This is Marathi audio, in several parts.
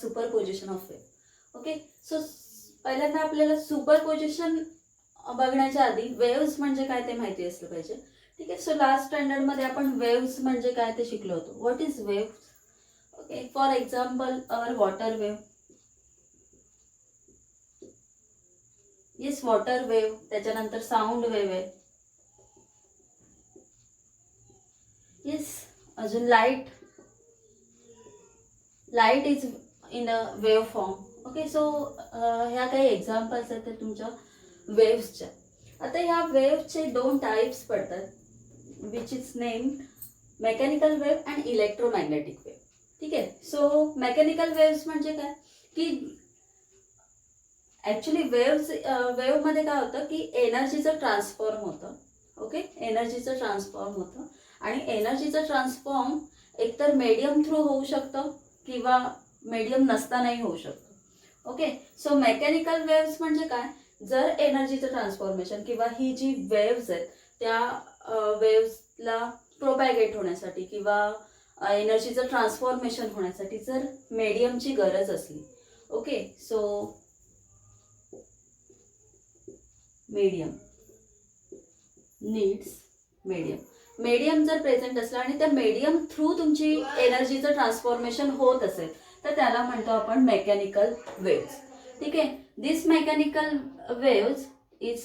Superposition of wave. Okay, so पहिल्यांदा आपल्याला सुपरपोजिशन बघण्याच्या आधी वेव्स म्हणजे काय ते माहिती असलं पाहिजे. ठीक आहे, सो लास्ट स्टँडर्डमध्ये आपण वेव्स म्हणजे काय ते शिकलो होतो. What is wave? Okay, for example our water wave. Yes, water wave. त्याच्यानंतर साऊंड वेव्ह आहे. येस, अजून light is in a wave form. Okay, so ह्या काही एक्झाम्पल्स आहेत ते तुमच्या वेव्सच्या. आता ह्या वेव्हचे दोन टाईप्स पडतात, which is named mechanical wave and electromagnetic wave. ठीक आहे, सो मेकॅनिकल वेव्स म्हणजे काय की ॲक्च्युली वेव्हमध्ये काय होतं की एनर्जीचं ट्रान्सफॉर्म होतं. ओके, एनर्जीचं ट्रान्सफॉर्म होतं आणि एनर्जीचं ट्रान्सफॉर्म एकतर मीडियम थ्रू होऊ शकतं किंवा मीडियम नसतानाही होऊ शकतं. ओके, सो मेकॅनिकल वेव्स म्हणजे काय, जर एनर्जीचं ट्रान्सफॉर्मेशन किंवा ही जी वेव्स आहेत त्या वेव्सला प्रोपॅगेट होण्यासाठी किंवा एनर्जीचं ट्रान्सफॉर्मेशन होण्यासाठी जर मीडियमची गरज असली. Okay, so medium needs medium जर प्रेझेंट असला आणि त्या मीडियम थ्रू तुमची एनर्जीचं ट्रान्सफॉर्मेशन होत असेल तर त्याला म्हणतो आपण मेकॅनिकल वेव्स. ठीक आहे, दिस मेकॅनिकल वेव्स इज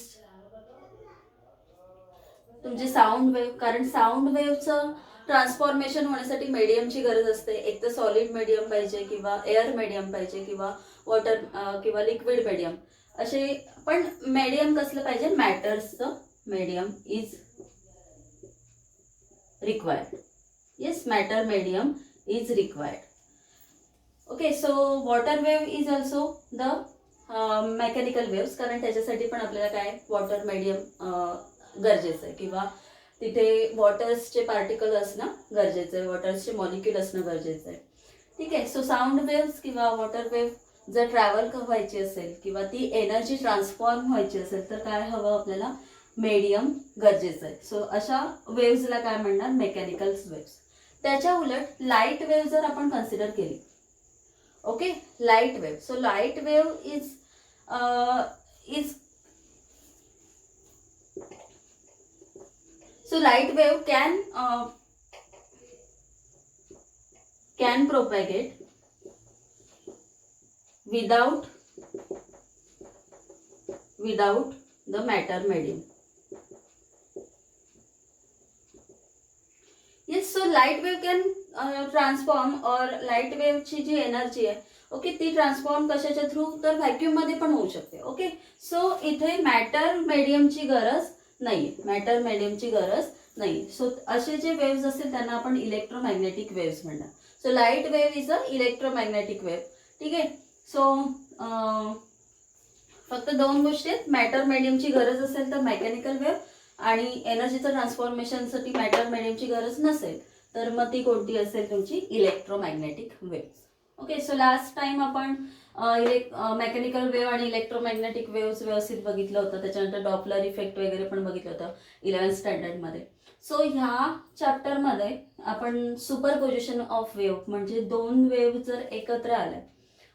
तुमची साऊंड वेव्ह. कारण साऊंड वेव्हचं ट्रान्सफॉर्मेशन होण्यासाठी मीडियमची गरज असते. एक तर सॉलिड मीडियम पाहिजे किंवा एअर मीडियम पाहिजे किंवा वॉटर किंवा लिक्विड मीडियम असे. पण मीडियम कसलं पाहिजे, मॅटर्सचं medium is required. Yes, matter medium is required. Okay, so water wave is also the mechanical waves. कारण त्याच्यासाठी पण आपल्याला काय वॉटर मीडियम गरजेचं आहे किंवा तिथे वॉटर्सचे पार्टिकल असणं गरजेचं आहे, वॉटर्सचे मॉलिक्यूल असणं गरजेचं आहे. ठीक आहे, सो साऊंड वेव्स किंवा वॉटर वेव्ह जर ट्रॅव्हल व्हायची असेल किंवा ती एनर्जी ट्रान्सफॉर्म व्हायची असेल तर काय हवं आपल्याला, मीडियम गरजेचं आहे. सो अशा वेव्सला काय म्हणणार, मेकॅनिकल वेव्स. त्याच्या उलट लाईट वेव्ह जर आपण कन्सिडर केली. Okay, light wave. So light wave is so light wave can propagate without the matter medium. Yes, so light wave can transform or light wave ची जी एनर्जी आहे ओके ती ट्रान्सफॉर्म कशाच्या थ्रू, तर व्हॅक्यूम मध्ये पण होऊ शकते. ओके, सो इथे मॅटर मीडियमची गरज नाही, मॅटर मीडियमची गरज नाही. सो असे जे वेव्स असतील त्यांना आपण इलेक्ट्रोमॅग्नेटिक वेव्स म्हणणार. So light wave is a electromagnetic wave. ठीक आहे, सो फक्त दोन गोष्टी आहेत, मॅटर मीडियमची गरज असेल तर मेकॅनिकल वेव्ह आणि एनर्जीचं ट्रान्सफॉर्मेशनसाठी मॅटर मीडियमची गरज नसेल तर मग ती कोणती असेल, तुमची electromagnetic wave. Okay, so last time आपण मेकॅनिकल वेव्ह आणि इलेक्ट्रोमॅग्नेटिक वेव्स व्यवस्थित बघितलं होतं. त्याच्यानंतर डॉपलर इफेक्ट वगैरे पण बघितलं होतं 11th स्टँडर्डमध्ये. सो ह्या चॅप्टरमध्ये आपण सुपरपोजिशन ऑफ वेव्ह म्हणजे दोन वेव्ह जर एकत्र आल्या,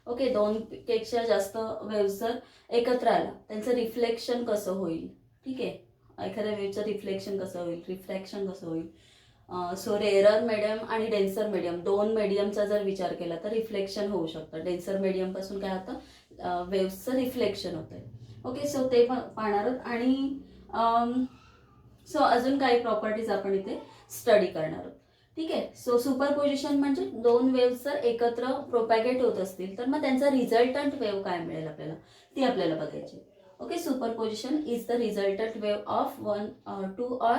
ओके, दोन पेक्षा जास्त वेव्स जर एकत्र आल्या त्यांचं रिफ्लेक्शन कसं होईल. ठीक आहे, एखाद्या वेव्हचं रिफ्लेक्शन कसं होईल, रिफ्रॅक्शन कसं होईल. सो रेअरर मीडियम आणि डेन्सर मीडियम दोन मीडियमचा जर विचार केला तर रिफ्लेक्शन होऊ शकतं. डेन्सर मीडियमपासून काय होतं, वेव्सचं रिफ्लेक्शन होतं. ओके, सो ते पाहणार आहोत आणि सो अजून काही प्रॉपर्टीज आपण इथे स्टडी करणार आहोत. ठीक आहे, सो सुपरपोजिशन म्हणजे दोन वेव्स जर एकत्र प्रोपॅगेट होत असतील तर मग त्यांचा रिझल्टंट वेव्ह काय मिळेल आपल्याला, ती आपल्याला बघायची. Okay, superposition is the resultant wave of 1 or 2 or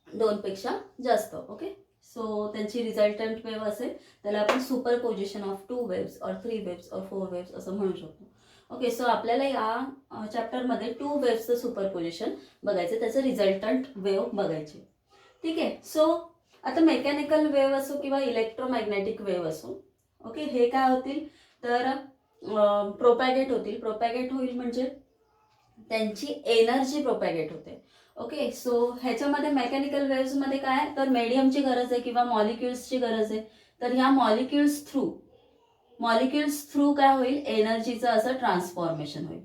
दोनपेक्षा जास्त. ओके, सो त्यांची रिझल्टंट वेव्ह असेल त्याला आपण सुपरपोजिशन ऑफ 2 वेव्स और 3 वेव्स और 4 वेव्स असं म्हणू शकतो. ओके, सो आपल्याला या चॅप्टरमध्ये 2 वेव्सचं सुपरपोजिशन बघायचं, त्याचं रिझल्टंट वेव्ह बघायचे. ठीक आहे, सो आता मेकॅनिकल वेव्ह असो किंवा इलेक्ट्रोमॅग्नेटिक वेव्ह असो, ओके, हे काय होतील तर प्रोपॅगेट होतील. प्रोपॅगेट होईल म्हणजे त्यांची एनर्जी प्रोपॅगेट होते. ओके, सो ह्याच्यामध्ये मेकॅनिकल वेव्समध्ये काय तर मीडियमची गरज आहे किंवा मॉलिक्युल्सची गरज आहे. तर ह्या मॉलिक्युल्स थ्रू मॉलिक्युल्स थ्रू काय होईल, एनर्जीचं असं ट्रान्सफॉर्मेशन होईल.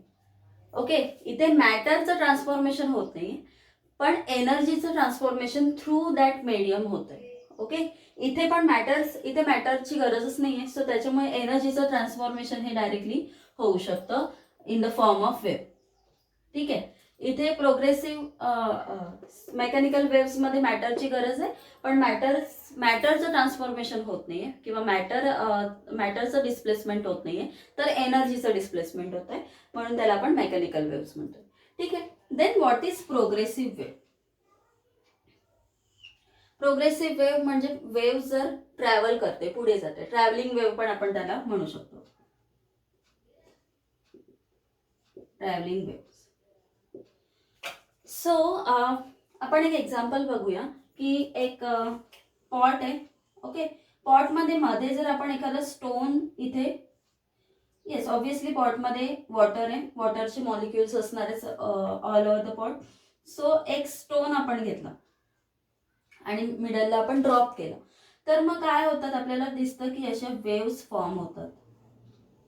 ओके, इथे मॅटरचं ट्रान्सफॉर्मेशन होत नाही, पण एनर्जीचं ट्रान्सफॉर्मेशन थ्रू दॅट मीडियम होतंय. ओके, इथे पण इथे मॅटरची गरजच नाही आहे, सो त्याच्यामुळे एनर्जीचं ट्रान्सफॉर्मेशन हे डायरेक्टली होऊ शकतं in the form of wave. ठीक आहे, इथे प्रोग्रेसिव्ह मेकॅनिकल वेव्समध्ये मॅटरची गरज आहे, पण मॅटरचं ट्रान्सफॉर्मेशन होत नाहीये किंवा मॅटरचं डिस्प्लेसमेंट होत नाहीये, तर एनर्जीचं डिस्प्लेसमेंट होत आहे, म्हणून त्याला आपण मेकॅनिकल वेव्स म्हणतो. ठीक आहे, then what is progressive wave? Progressive wave म्हणजे वेव्ह जर ट्रॅव्हल करते, पुढे जाते, ट्रॅव्हलिंग वेव्ह पण आपण त्याला म्हणू शकतो. Travelling wave. सो आपण एक एक्झाम्पल बघूया की एक पॉट आहे. ओके, पॉटमध्ये मध्ये जर आपण एखादा स्टोन इथे, येस ऑब्विसली पॉटमध्ये वॉटर आहे, वॉटरचे मॉलिक्युल्स असणारच all over the pot. So एक स्टोन आपण घेतला आणि मिडलला आपण ड्रॉप केलं, तर मग काय होतात, आपल्याला दिसतं की अशा वेव्स फॉर्म होतात.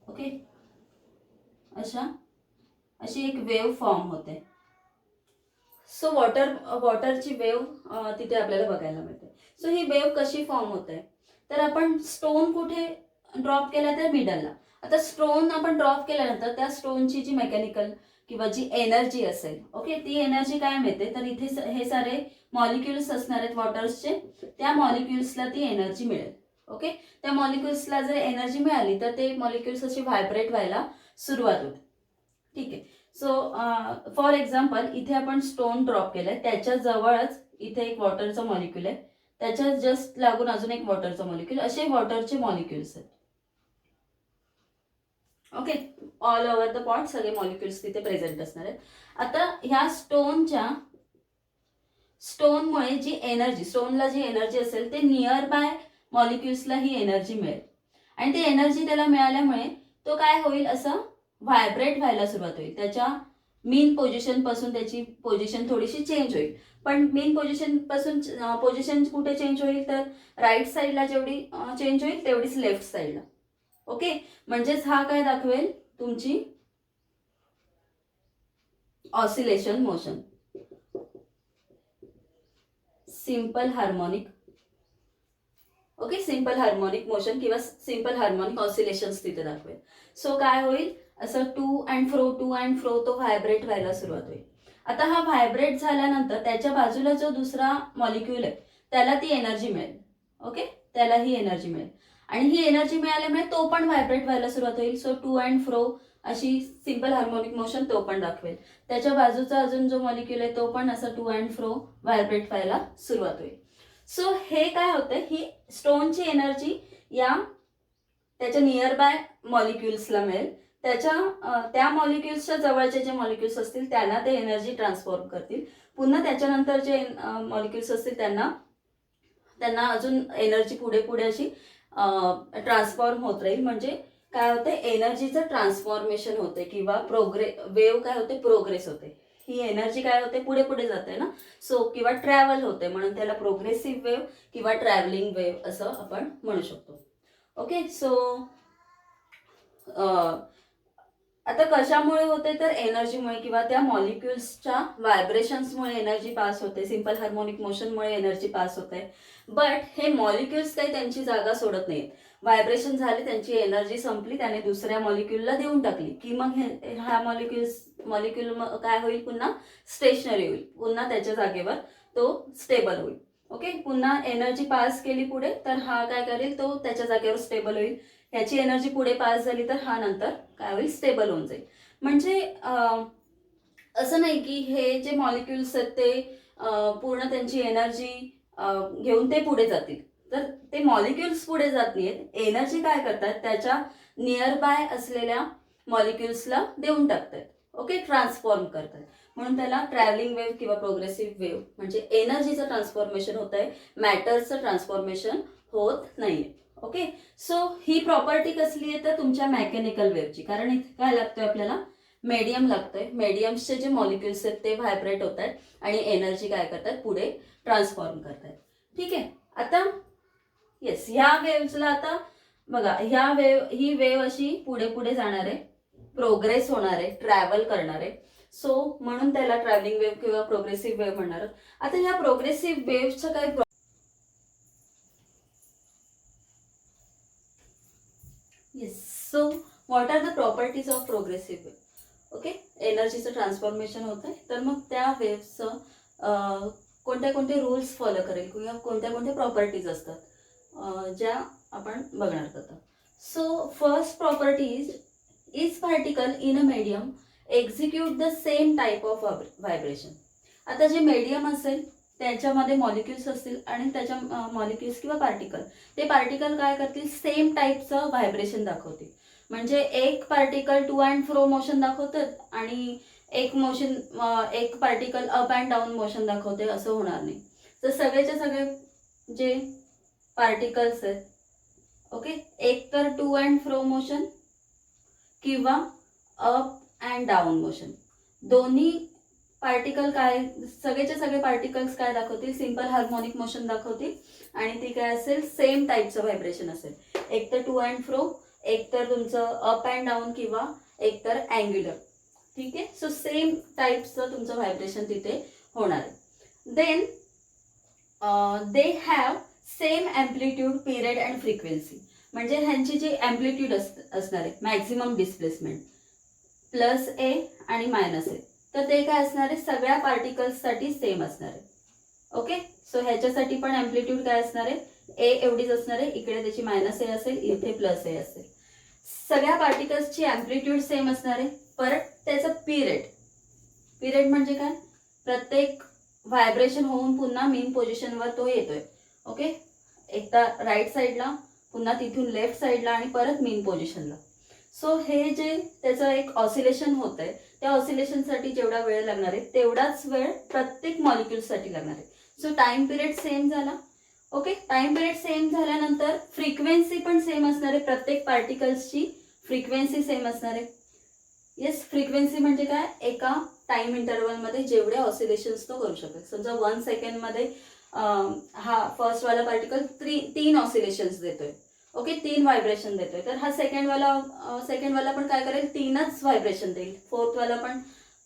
ओके, अशी एक वेव्ह फॉर्म होते. सो वॉटरची वेव्ह तिथे आपल्याला बघायला मिळते. सो ही वेव्ह कशी फॉर्म होते, तर आपण स्टोन कुठे ड्रॉप केला, तर मिडलला. आता स्टोन आपण ड्रॉप केल्यानंतर त्या स्टोनची जी मेकॅनिकल किंवा जी एनर्जी असेल, ओके, ती एनर्जी काय मिळते, तर इथे हे सारे मॉलिक्युल्स असणार आहेत वॉटर्सचे, त्या मॉलिक्युल्सला ती एनर्जी मिळेल. ओके, त्या मॉलिक्युल्सला जर एनर्जी मिळाली तर ते मॉलिक्युल्स असे व्हायब्रेट व्हायला सुरुवात होते. ठीक आहे, सो फॉर एक्झाम्पल इथे आपण स्टोन ड्रॉप केलंय, त्याच्या जवळच इथे एक वॉटरचं मॉलिक्युल आहे, त्याच्या जस्ट लागून अजून एक वॉटरचं मॉलिक्युल, असे वॉटरचे मॉलिक्युल्स आहेत. Okay, all over the pot सगळे मॉलिक्युल्स तिथे प्रेझेंट असणार आहेत. आता ह्या स्टोनमुळे जी एनर्जी, स्टोनला जी एनर्जी असेल ते नियर बाय मॉलिक्युल्सला ही एनर्जी मिळेल, आणि ती एनर्जी त्याला मिळाल्यामुळे तो काय होईल, असं व्हायब्रेट व्हायला सुरुवात होईल. त्याच्या मेन पोझिशन पासून त्याची पोझिशन थोडीशी चेंज होईल, पण मेन पोझिशन पासून पोझिशन कुठे चेंज होईल, तर राईट साईडला जेवढी चेंज होईल तेवढीच लेफ्ट साईडला. ओके, म्हणजेच हा काय दाखवेल, तुमची oscillation motion, simple harmonic. Okay, simple harmonic motion किंवा सिंपल हार्मोनिक ऑसिलेशन्स तिथे दाखवेल. सो काय होईल, असं टू अँड फ्रो तो व्हायब्रेट व्हायला सुरुवात होईल. आता हा व्हायब्रेट झाल्यानंतर त्याच्या बाजूला जो दुसरा मॉलिक्यूल आहे त्याला ती एनर्जी मिळेल. ओके, त्याला ही एनर्जी मिळेल, आणि ही एनर्जी मिळाल्यामुळे तो पण व्हायब्रेट व्हायला सुरुवात होईल. सो टू अँड फ्रो अशी सिंपल हार्मोनिक मोशन तो पण दाखवेल. त्याच्या बाजूचा अजून जो मॉलिक्यूल आहे तो पण असं टू अँड फ्रो व्हायब्रेट व्हायला सुरुवात होईल. सो हे काय होतं, ही स्टोनची एनर्जी त्याच्या नियर बाय मॉलिक्युल्सला मिळेल, त्या मॉलिक्युल्सच्या जवळचे जे मॉलिक्युल्स असतील त्यांना ते एनर्जी ट्रान्सफॉर्म करतील. पुन्हा त्याच्यानंतर जे मॉलिक्युल्स असतील त्यांना अजून एनर्जी पुढे अशी ट्रान्सफॉर्म होत राहील. म्हणजे काय होते, एनर्जीचं ट्रान्सफॉर्मेशन होते किंवा वेव्ह काय होते, प्रोग्रेस होते. ही एनर्जी काय होते, पुढे जाते ना, सो किंवा ट्रॅव्हल होते, म्हणून त्याला प्रोग्रेसिव्ह वेव्ह किंवा ट्रॅव्हलिंग वेव्ह असं आपण म्हणू शकतो. ओके, सो आता कशामुळे होते, तर एनर्जीमुळे किंवा त्या मॉलिक्युल्सच्या व्हायब्रेशन्समुळे एनर्जी पास होते, सिंपल हार्मोनिक मोशनमुळे एनर्जी पास होते. बट हे मॉलिक्युल्स काही त्यांची जागा सोडत नाहीत. व्हायब्रेशन झाले, त्यांची एनर्जी संपली, त्याने दुसऱ्या मॉलिक्युलला देऊन टाकली की मग हा मॉलिक्युल काय होईल, पुन्हा स्टेशनरी होईल, पुन्हा त्याच्या जागेवर तो स्टेबल होईल. ओके, पुन्हा एनर्जी पास केली पुढे, तर हा काय करेल, तो त्याच्या जागेवर स्टेबल होईल. ह्याची एनर्जी पुढे पास झाली तर हा नंतर काय होईल, स्टेबल होऊन जाईल. म्हणजे असं नाही की हे जे मॉलिक्युल्स आहेत ते पूर्ण त्यांची एनर्जी घेऊन ते पुढे जातील, तर ते मॉलिक्युल्स पुढे जात नाहीत. एनर्जी काय करतात, त्याच्या नियर बाय असलेल्या मॉलिक्युल्सला देऊन टाकतात. ओके, ट्रान्सफॉर्म करतात, म्हणून त्याला ट्रॅव्हलिंग वेव्ह किंवा प्रोग्रेसिव्ह वेव्ह म्हणजे एनर्जीचं ट्रान्सफॉर्मेशन होत आहे, मॅटरचं ट्रान्सफॉर्मेशन होत नाहीये. ओके, सो ही प्रॉपर्टी कसली आहे, तर तुमच्या मेकॅनिकल वेव्हची. कारण इथे काय लागतोय आपल्याला, मेडियम लागतोय. मेडियमचे जे मॉलिक्युल्स आहेत ते व्हायब्रेट होत आहेत आणि एनर्जी काय करतात, पुढे ट्रान्सफॉर्म करतात. ठीक आहे, आता येस, ह्या वेव्हजला आता बघा ही वेव अशी पुढे पुढे जाणार आहे, प्रोग्रेस होणार आहे, ट्रॅव्हल करणार आहे. सो म्हणून त्याला ट्रॅव्हलिंग वेव्ह किंवा प्रोग्रेसिव्ह वेव्ह म्हणणार. आता ह्या प्रोग्रेसिव्ह वेव्हचं काय yes. So what are the properties of progressive wave? Okay, एनर्जीचं ट्रान्सफॉर्मेशन होत आहे, तर मग त्या वेव्हचं कोणत्या कोणते रूल्स फॉलो करेल किंवा कोणत्या कोणत्या प्रॉपर्टीज असतात ज्या आपण बघणार आहोत. So first property is particle in a medium execute the same type of vibration. आता जे मीडियम असेल त्याच्यामध्ये मॉलिक्युल्स असतील आणि त्याच्या मॉलिक्युल्स किंवा पार्टिकल, ते पार्टिकल काय करतील, सेम टाईपचं व्हायब्रेशन दाखवतील. म्हणजे एक particle to and fro motion दाखवतात आणि एक particle up and down motion दाखवते, असं होणार नाही. तर सगळेचे सगळे जे पार्टिकल्स आहेत, ओके, एक तर टू अँड फ्रो मोशन किंवा अप अँड डाऊन मोशन, दोन्ही पार्टिकल काय, सगळेचे सगळे पार्टिकल्स काय दाखवतील, सिंपल हार्मोनिक मोशन दाखवतील आणि ती काय असेल, सेम टाईपचं व्हायब्रेशन असेल. एक तर टू अँड फ्रो, एक तर तुमचं अप अँड डाऊन किंवा एक तर अँग्युलर. ठीक आहे. सो सेम टाईपचं तुमचं व्हायब्रेशन तिथे होणार आहे. Then they have same amplitude, period and frequency. म्हणजे ह्यांची जी ॲम्प्लिट्यूड असणार आहे, मॅक्झिमम डिस्प्लेसमेंट प्लस ए आणि मायनस ए, तर ते काय असणार आहे, सगळ्या पार्टिकल्ससाठी सेम असणार आहे. ओके. सो ह्याच्यासाठी पण ॲम्प्लिट्यूड काय असणार आहे, ए एवढीच असणार आहे, इकडे त्याची मायनस ए असेल, इथे प्लस ए असेल. सगळ्या पार्टिकल्सची ॲम्प्लिट्यूड सेम असणार आहे. परत त्याचं पिरियड म्हणजे काय, प्रत्येक व्हायब्रेशन होऊन पुन्हा मेन पोझिशनवर तो येतोय. ओके, एकदा राईट साईडला, पुन्हा तिथून लेफ्ट साईडला आणि परत मेन पोझिशनला. सो हे जे त्याचं एक ऑसिलेशन होत आहे, त्या ऑसिलेशनसाठी जेवढा वेळ लागणार आहे तेवढाच वेळ प्रत्येक मॉलिक्युलसाठी लागणार आहे. सो टाइम पिरियड सेम झाला. ओके, टाइम पिरियड सेम झाल्यानंतर फ्रिक्वेन्सी पण सेम असणार आहे, प्रत्येक पार्टिकल्सची फ्रिक्वेन्सी सेम असणार आहे. येस, फ्रिक्वेन्सी म्हणजे काय, एका टाइम इंटरवलमध्ये जेवढे ऑसिलेशन्स तो करू शकेल. समजा 1 सेकंडमध्ये हा फर्स्टवाला पार्टिकल 3 ऑसिलेशन्स देतोय. ओके, 3 व्हायब्रेशन देतोय, तर हा सेकंडवाला पण काय करेल, 3च व्हायब्रेशन देईल. फोर्थवाला पण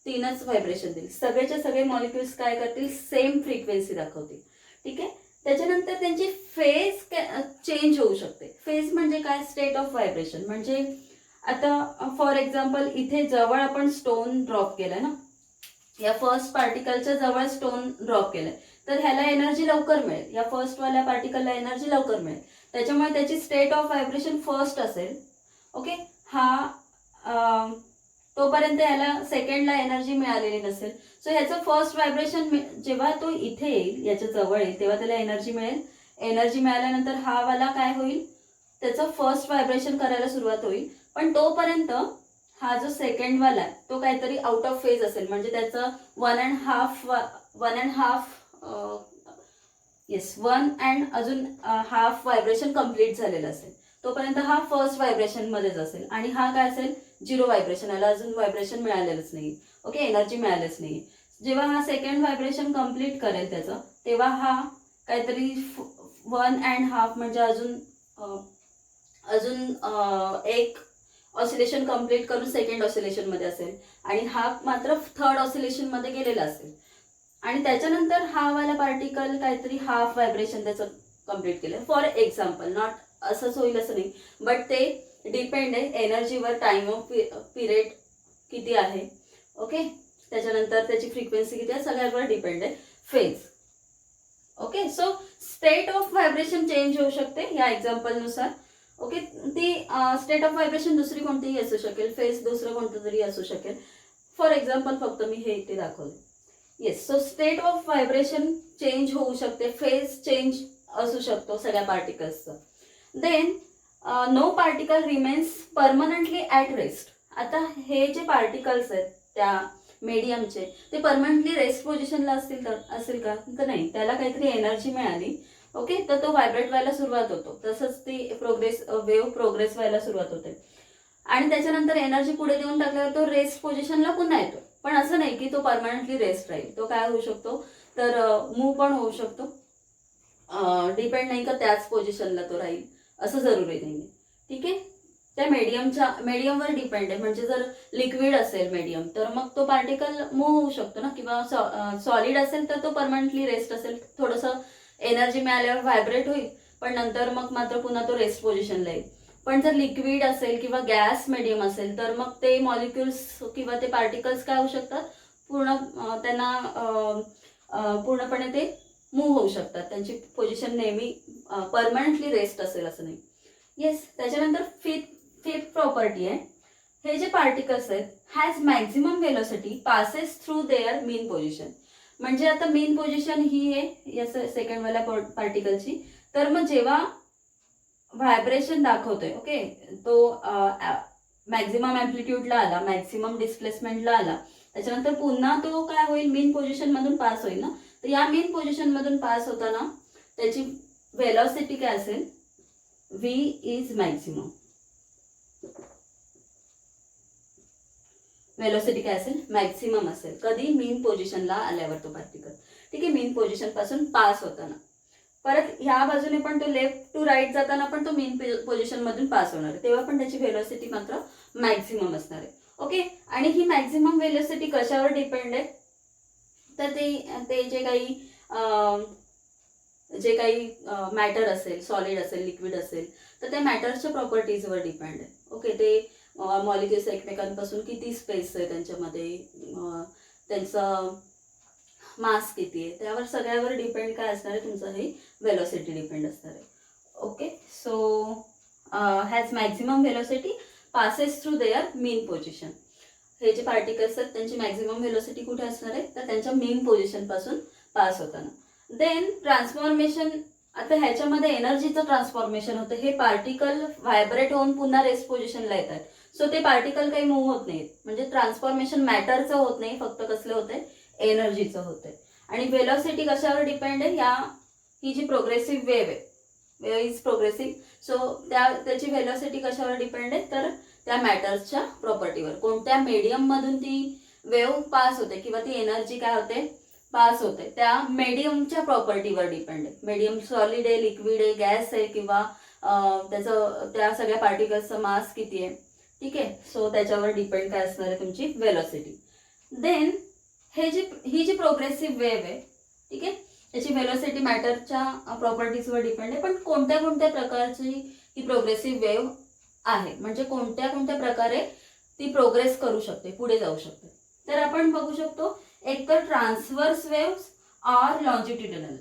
3च व्हायब्रेशन देईल. सगळेच्या सगळे मॉलिक्युल्स काय करतील, सेम फ्रिक्वेन्सी दाखवतील. ठीक आहे. त्याच्यानंतर त्यांची फेज चेंज होऊ शकते. फेज म्हणजे काय, स्टेट ऑफ व्हायब्रेशन. म्हणजे आता फॉर एक्झाम्पल इथे जवळ आपण स्टोन ड्रॉप केलाय ना, या फर्स्ट पार्टिकलच्या जवळ स्टोन ड्रॉप केलाय, तर ह्याला एनर्जी लवकर मिळेल, या फर्स्टवाल्या पार्टिकलला एनर्जी लवकर मिळेल. त्याच्यामुळे त्याची स्टेट ऑफ व्हायब्रेशन फर्स्ट असेल. ओके, तोपर्यंत याला सेकंडला एनर्जी मिळालेली नसेल. सो ह्याचं फर्स्ट व्हायब्रेशन जेव्हा तो इथे येईल, याच्या जवळ येईल, तेव्हा त्याला एनर्जी मिळेल. एनर्जी मिळाल्यानंतर हा वाला काय होईल, त्याचं फर्स्ट व्हायब्रेशन करायला सुरुवात होईल. पण तोपर्यंत हा जो सेकंडवाला आहे तो काहीतरी आउट ऑफ फेज असेल. म्हणजे त्याचं 1 अँड अजून हाफ व्हायब्रेशन कम्प्लीट झालेलं असेल. तोपर्यंत हा फर्स्ट व्हायब्रेशनमध्येच असेल आणि हा काय असेल, 0 व्हायब्रेशन. याला अजून व्हायब्रेशन मिळालेलंच नाही. ओके, एनर्जी मिळालीच नाही. जेव्हा हा सेकंड व्हायब्रेशन कम्प्लीट करेल त्याचं, तेव्हा हा काहीतरी 1.5 म्हणजे अजून एक ऑसिलेशन कम्प्लीट करून सेकंड ऑसिलेशनमध्ये असेल आणि हा मात्र थर्ड ऑसिलेशनमध्ये गेलेला असेल. आणि त्याच्यानंतर हा वाला पार्टिकल काहीतरी हाफ व्हायब्रेशन त्याचं कम्प्लीट केलं, फॉर एक्झाम्पल. नॉट असंच होईल असं नाही, बट ते डिपेंड आहे एनर्जीवर, टाइम ऑफ पिरियड किती आहे. ओके, त्याच्यानंतर त्याची फ्रिक्वेन्सी किती आहे, सगळ्यावर डिपेंड आहे phase. Okay, so state of vibration change होऊ शकते या एक्झाम्पलनुसार. ओके, ती स्टेट ऑफ व्हायब्रेशन दुसरी कोणतीही असू शकेल, फेज दुसरं कोणतं तरी असू शकेल. फॉर एक्झाम्पल फक्त मी हे इथे दाखवलं. Yes, so state of vibration change होऊ शकते, फेज चेंज असू शकतो सगळ्या पार्टिकल्सचं. Then no particle remains permanently at rest. आता हे जे पार्टिकल्स आहेत त्या मीडियमचे, ते परमनंटली रेस्ट पोझिशनला असेल का, तर नाही. त्याला काहीतरी एनर्जी मिळाली. ओके, तर तो व्हायब्रेट व्हायला सुरुवात होतो. तसंच ती वेव्ह प्रोग्रेस व्हायला सुरुवात होते आणि त्याच्यानंतर एनर्जी पुढे देऊन टाकल्यावर तो रेस्ट पोझिशनला पुन्हा येतो. पण असं नाही की तो परमनंटली रेस्ट राहील. तो काय होऊ शकतो, तर मूव्ह पण होऊ शकतो. डिपेंड नाही का त्याच पोझिशनला तो राहील, असं जरुरी नाही. ठीक आहे. त्या मीडियमवर डिपेंड आहे. म्हणजे जर लिक्विड असेल मीडियम तर मग तो पार्टिकल मूव्ह होऊ शकतो ना, किंवा सॉलिड असेल तर तो परमनंटली रेस्ट असेल. थोडंसं एनर्जी मिळाल्यावर व्हायब्रेट होईल, पण नंतर मग मात्र पुन्हा तो रेस्ट पोझिशनला येईल. पण जर लिक्विड असेल किंवा गॅस मीडियम असेल तर मग ते मॉलिक्युल्स किंवा ते पार्टिकल्स काय होऊ शकतात, त्यांना पूर्णपणे ते मूव्ह होऊ शकतात. त्यांची पोझिशन नेहमी परमनंटली रेस्ट असेल असं नाही. येस. त्याच्यानंतर फिफ्थ प्रॉपर्टी आहे, हे जे पार्टिकल्स आहेत has maximum velocity passes through their mean position. म्हणजे आता मीन पोझिशन ही आहे या सेकंड वाल्या पार्टिकलची. तर मग जेव्हा व्हायब्रेशन दाखवतोय, ओके, तो मॅक्झिमम ॲम्प्लिट्यूडला आला, मॅक्झिमम डिस्प्लेसमेंटला आला, त्याच्यानंतर पुन्हा तो काय होईल, मीन पोझिशन मधून पास होईल ना. तर या मीन पोझिशन मधून पास होताना त्याची वेलॉसिटी काय असेल, v इज मॅक्झिमम. वेलोसिटी काय असेल, मॅक्झिमम असेल. कधी, मीन पोझिशनला आल्यावर तो पार्टिकल. ठीक आहे. मीन पोझिशन पासून पास होताना. परत ह्या बाजूने पण तो लेफ्ट टू राईट जाताना पण तो मीन पोझिशन मधून पास होणार आहे, तेव्हा पण त्याची वेलोसिटी मात्र मॅक्झिमम असणार आहे. ओके. आणि ही मॅक्झिमम वेलोसिटी कशावर डिपेंड आहे, तर ते जे काही मॅटर असेल, सॉलिड असेल, लिक्विड असेल, तर त्या मॅटरच्या प्रॉपर्टीजवर डिपेंड आहे. ओके. ते मॉलिक्युल्स एकमेकांपासून किती स्पेस आहे त्यांच्यामध्ये, त्यांचं मास किती आहे, त्यावर सगळ्यावर डिपेंड काय असणार आहे, तुमचं हे वेलोसिटी डिपेंड असणार आहे. Okay. So has maximum velocity passes through their mean position. हे जे पार्टिकल्स आहेत त्यांची मॅक्झिमम वेलोसिटी कुठे असणार आहे, तर त्यांच्या मीन पोझिशन पासून पास होताना. Then transformation. आता ह्याच्यामध्ये एनर्जीचं ट्रान्सफॉर्मेशन होतं. हे पार्टिकल व्हायब्रेट होऊन पुन्हा रेस्ट पोझिशनला येतात. सो ते पार्टिकल काही मूव्ह होत नाहीत. म्हणजे ट्रान्सफॉर्मेशन मॅटरचं होत नाही, फक्त कसलं होतंय, एनर्जीचं होतंय. आणि वेलॉसिटी कशावर डिपेंड आहे, ही जी प्रोग्रेसिव्ह वेव्ह आहे, वेव्ह इज प्रोग्रेसिव्ह, सो त्याची वेलॉसिटी कशावर डिपेंड आहे, तर त्या मॅटर्सच्या प्रॉपर्टीवर. कोणत्या मीडियम मधून ती वेव्ह पास होते किंवा ती एनर्जी काय होते, पास होते, त्या मीडियमच्या प्रॉपर्टीवर डिपेंड आहे. मीडियम सॉलिड आहे, लिक्विड आहे, गॅस आहे, किंवा त्या सगळ्या पार्टिकल्सचं मास किती आहे. ठीक आहे. सो त्याच्यावर डिपेंड काय असणार आहे, तुमची वेलॉसिटी. देन ही जी प्रोग्रेसिव्ह वेव्ह आहे, ठीक आहे, त्याची वेलॉसिटी मॅटरच्या प्रॉपर्टीजवर डिपेंड आहे. पण कोणत्या कोणत्या प्रकारची ही प्रोग्रेसिव्ह वेव्ह आहे, म्हणजे कोणत्या कोणत्या प्रकारे ती प्रोग्रेस करू शकते, पुढे जाऊ शकते. तर आपण बघू शकतो, एक तर transverse waves or longitudinal.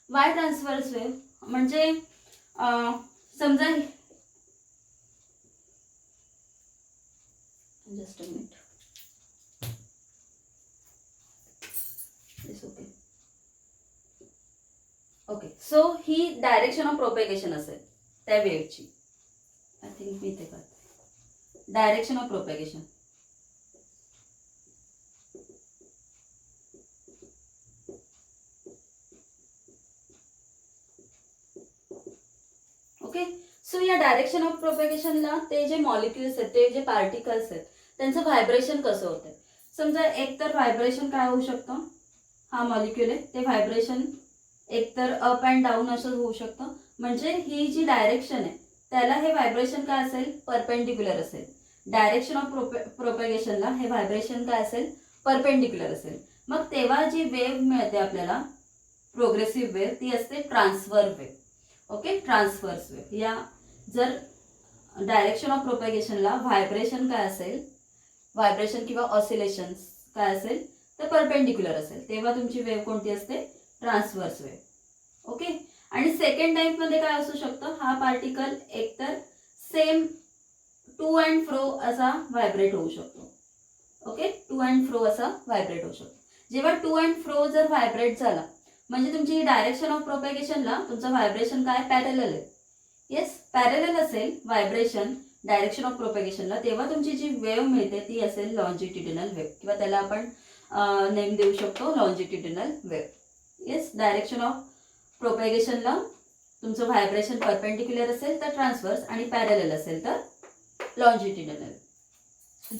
Y transverse wave, म्हणजे समजा, just a minute, okay okay. So he direction of propagation असेल त्या वेव्हची. आय थिंक मी ते करते. Direction of propagation. Okay. So या डायरेक्शन ऑफ प्रोपेगेशनला ते जे मॉलिक्युल्स आहेत, ते जे पार्टिकल्स आहेत, त्यांचं व्हायब्रेशन कसं होतं. समजा एक तर व्हायब्रेशन काय होऊ शकतं, हा मॉलिक्युल आहे, ते व्हायब्रेशन एकतर अप अँड डाऊन असं होऊ शकतं. म्हणजे ही जी डायरेक्शन आहे त्याला हे व्हायब्रेशन काय असेल, परपेंडिक्युलर असेल. डायरेक्शन ऑफ प्रोपेगेशनला हे व्हायब्रेशन काय असेल, परपेंडिक्युलर असेल. मग तेव्हा जी वेव्ह मिळते आपल्याला, प्रोग्रेसिव्ह वेव्ह, ती असते transfer wave. Okay. Transverse wave. या जर डायरेक्शन ऑफ प्रोपेगेशनला व्हायब्रेशन काय असेल, व्हायब्रेशन किंवा ऑसिलेशन काय असेल, तर परपेंडिक्युलर असेल, तेव्हा तुमची वेव्ह कोणती असते, ट्रान्सवर्स वेव्ह. ओके. आणि सेकंड टाईपमध्ये काय असू शकतं, हा पार्टिकल एकतर सेम टू अँड फ्रो असा व्हायब्रेट होऊ शकतो. ओके. टू अँड फ्रो असा व्हायब्रेट होऊ शकतो. जेव्हा टू अँड फ्रो जर व्हायब्रेट झाला, म्हणजे तुमची डायरेक्शन ऑफ प्रोपेगेशनला तुमचं व्हायब्रेशन काय, पॅरलल आहे. येस, पॅरलल असेल व्हायब्रेशन डायरेक्शन ऑफ प्रोपेगेशनला, तेव्हा तुमची जी वेव्ह मिळते ती असेल लॉन्जिट्युडिनल वेव्ह, किंवा त्याला आपण नेम देऊ शकतो longitudinal wave. Yes. Direction of प्रोपेगेशनला तुमचं व्हायब्रेशन परपेंडिक्युलर असेल तर ट्रान्सवर्स, आणि पॅरलल असेल तर लॉन्जिट्युडिनल.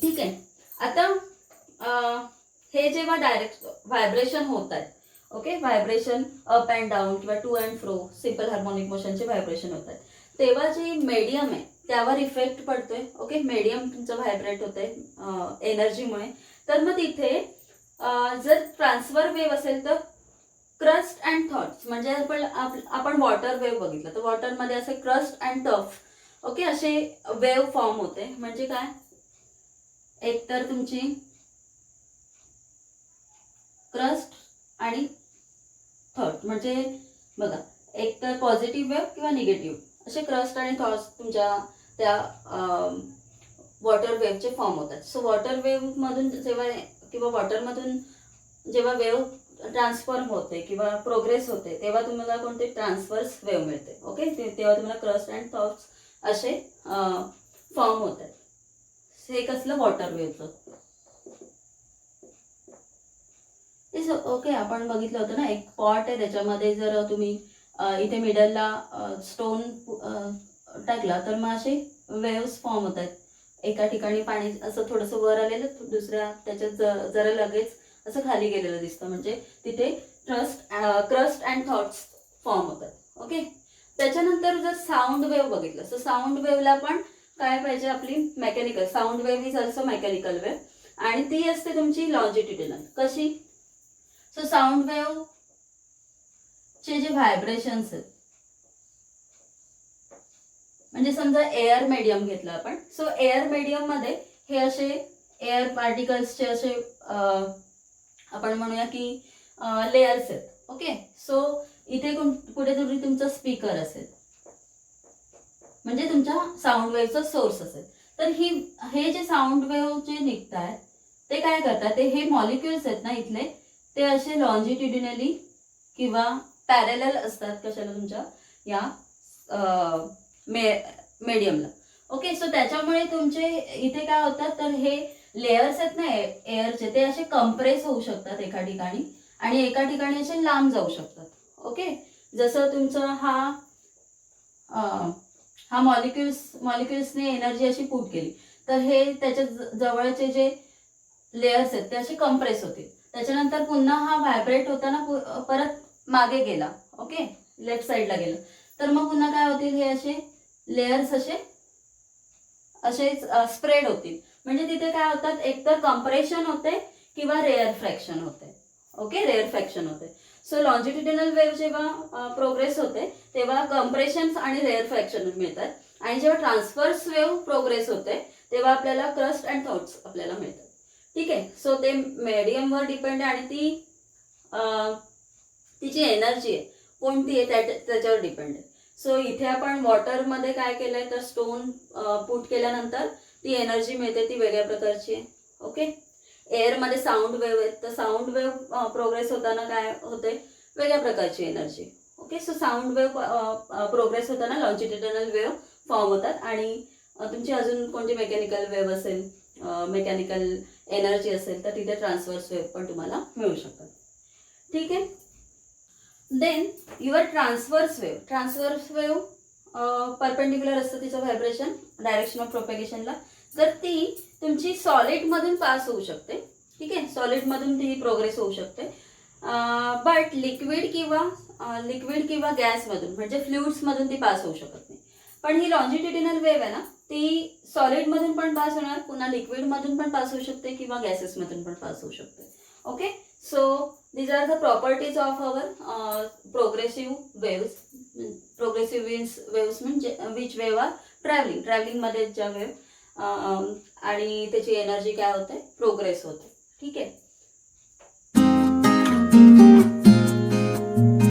ठीक आहे. आता हे जेव्हा डायरेक्ट व्हायब्रेशन होत आहे, okay, vibration up and down किंवा to and fro, simple harmonic मोशनचे व्हायब्रेशन होत आहेत, तेव्हा जे मीडियम आहे त्यावर इफेक्ट पडतोय. ओके, मीडियम तुमचं व्हायब्रेट होतंय एनर्जीमुळे. तर मग तिथे जर ट्रान्सफर वेव्ह असेल तर क्रस्ट अँड थॉट्स, म्हणजे आपण वॉटर वेव्ह बघितलं तर वॉटरमध्ये असे क्रस्ट अँड टफ, ओके, असे वेव्ह फॉर्म होते. म्हणजे काय, एक तर तुमची क्रस्ट आणि थॉट, म्हणजे बघा एक तर पॉझिटिव्ह वेव्ह किंवा निगेटिव्ह असे क्रस्ट आणि थॉट्स तुमच्या त्या वॉटर वेव्हचे फॉर्म होतात. सो वॉटर वेव्हमधून जेव्हा किंवा वॉटरमधून जेव्हा वेव्ह ट्रान्सफॉर्म होते किंवा प्रोग्रेस होते तेव्हा तुम्हाला कोणते ट्रान्सफर्स वेव्ह मिळते. ओके, तेव्हा तुम्हाला क्रस्ट अँड थॉट्स असे फॉर्म होतात. हे कसलं, वॉटर वेव्हचं. तेच. ओके, आपण बघितलं होतं ना, एक पॉट आहे त्याच्यामध्ये जर तुम्ही इथे मिडलला स्टोन टाकला तर मग असे वेव्स फॉर्म होतात. एका ठिकाणी पाणी असं थोडंसं वर आलेलं, दुसऱ्या त्याच्यात जरा लगेच असं खाली गेलेलं दिसतं, म्हणजे तिथे क्रस्ट अँड थॉट्स फॉर्म होतात. ओके, त्याच्यानंतर जर साऊंड वेव्ह बघितलं तर साऊंड वेव्हला पण काय पाहिजे, आपली mechanical. Sound wave is also mechanical wave आणि ती असते तुमची लॉन्जिट्युडिनल. कशी, सो साऊंड वेव्ह चे जे व्हायब्रेशन्स आहेत, म्हणजे समजा एअर मीडियम घेतलं आपण, सो एअर मीडियम मध्ये हे असे एअर पार्टिकल्सचे असे आपण म्हणूया की लेयर्स आहेत. ओके, सो इथे कुठेतरी तुमचा स्पीकर असेल, म्हणजे तुमच्या साऊंड वेव्हचा सोर्स असेल. तर हे जे साऊंड वेव्ह जे निघत आहेत ते काय करतात, ते हे मॉलिक्युल्स आहेत ना इथले, ते असे लॉन्जिट्युडिनली किंवा पॅरेलल असतात. कशाला, तुमच्या या मीडियमला. ओके, सो त्याच्यामुळे तुमचे इथे काय होतात, तर हे लेयर्स आहेत ना एअरचे, ते असे कंप्रेस होऊ शकतात एका ठिकाणी आणि एका ठिकाणी असे लांब जाऊ शकतात. ओके, जसं तुमचं हा मॉलिक्युल्सने एनर्जी अशी पुट केली तर हे त्याच्या जवळचे जे लेयर्स आहेत ते असे कंप्रेस होतील. त्याच्यानंतर पुन्हा हा व्हायब्रेट होताना परत मागे गेला. ओके, लेफ्ट साईडला गेलं तर मग पुन्हा काय होतील, हे असे लेयर्स असे स्प्रेड होतील. म्हणजे तिथे काय होतात, एक तर कम्प्रेशन होते किंवा रेअर फ्रॅक्शन होते. ओके, रेअर फ्रॅक्शन होते. सो लॉन्जिट्युडिनल वेव्ह जेव्हा प्रोग्रेस होते तेव्हा कम्प्रेशन आणि रेअर फ्रॅक्शन मिळतात आणि जेव्हा ट्रान्सफर्स वेव्ह प्रोग्रेस होते तेव्हा आपल्याला क्रस्ट अँड थॉट्स आपल्याला मिळतात. ठीक आहे, सो ते मीडियमवर डिपेंड आहे आणि तिची एनर्जी आहे कोणती आहे त्याच्यावर डिपेंड आहे. सो इथे आपण वॉटरमध्ये काय केलंय तर स्टोन पुट केल्यानंतर ती एनर्जी मिळते, ती वेगळ्या प्रकारची आहे. ओके, एअरमध्ये साऊंड वेव्ह आहेत तर साऊंड वेव्ह प्रोग्रेस होताना काय होते, वेगळ्या प्रकारची energy. Okay, so sound wave progress होताना लॉन्जिट्युडिनल वेव्ह फॉर्म होतात आणि तुमची अजून कोणती मेकॅनिकल वेव्ह असेल, मेकॅनिकल एनर्जी असेल तर तिथे ट्रान्सव्हर्स वेव्ह पण तुम्हाला मिळू शकतात. ठीक आहे, then your transverse wave perpendicular असतं तिचं व्हायब्रेशन डायरेक्शन ऑफ प्रोपेगेशनला. तर ती तुमची सॉलिडमधून पास होऊ शकते. ठीक आहे, सॉलिडमधून ती प्रोग्रेस होऊ शकते. बट लिक्विड किंवा गॅसमधून म्हणजे फ्लुइड्समधून ती पास होऊ शकत नाही. पण ही लॉन्जिट्युडिनल वेव्ह आहे ना, ती सॉलिडमधून पण पास होणार, पुन्हा लिक्विडमधून पण पास होऊ शकते किंवा गॅसेसमधून पण पास होऊ शकते. Okay, so these are the properties of our progressive waves. Progressive waves म्हणजे which wave are traveling मध्ये ज्या वेव्ह आणि त्याची एनर्जी काय होते, प्रोग्रेस होते. ठीक आहे,